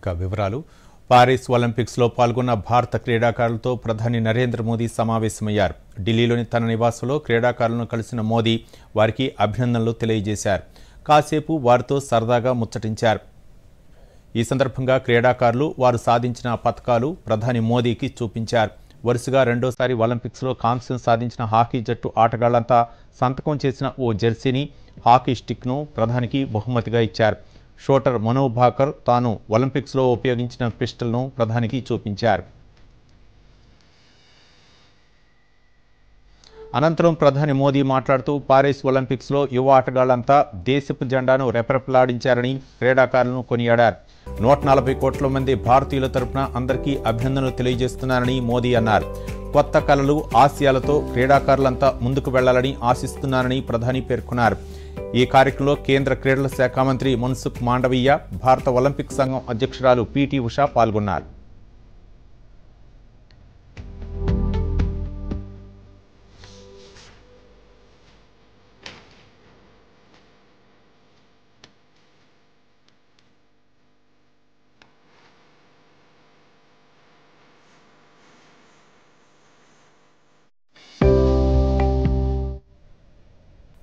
వివరాలు పారిస్ ఒలింపిక్స్లో పాల్గొన్న భారత క్రీడాకారులతో ప్రధాని నరేంద్ర మోదీ సమావేశమయ్యారు. ఢిల్లీలోని తన నివాసంలో క్రీడాకారులను కలిసిన మోదీ వారికి అభినందనలు తెలియజేశారు. కాసేపు వారితో సరదాగా ముచ్చటించారు. ఈ సందర్భంగా క్రీడాకారులు వారు సాధించిన పతకాలు ప్రధాని మోదీకి చూపించారు. వరుసగా రెండోసారి ఒలింపిక్స్లో కాంస్యం సాధించిన హాకీ జట్టు ఆటగాళ్లంతా సంతకం చేసిన ఓ జెర్సీని, హాకీ స్టిక్ను ప్రధానికి బహుమతిగా ఇచ్చారు. షూటర్ మనో భాకర్ తాను ఒలింపిక్స్లో ఉపయోగించిన పిస్టల్ను ప్రధానికి చూపించారు. అనంతరం ప్రధాని మోదీ మాట్లాడుతూ పారిస్ ఒలింపిక్స్లో యువ ఆటగాళ్లంతా దేశపు జెండాను రెపరెపలాడించారని క్రీడాకారులను కొనియాడారు. 140 కోట్ల మంది భారతీయుల తరపున అందరికీ అభినందనలు తెలియజేస్తున్నారని మోదీ అన్నారు. కొత్త కళలు, ఆశయాలతో క్రీడాకారులంతా ముందుకు వెళ్లాలని ఆశిస్తున్నారని ప్రధాని పేర్కొన్నారు. ఈ కార్యక్రమంలో కేంద్ర క్రీడల శాఖ మంత్రి మన్సుఖ్ మాండవీయ, భారత ఒలింపిక్ సంఘం అధ్యక్షురాలు పిటి ఉషా పాల్గొన్నారు.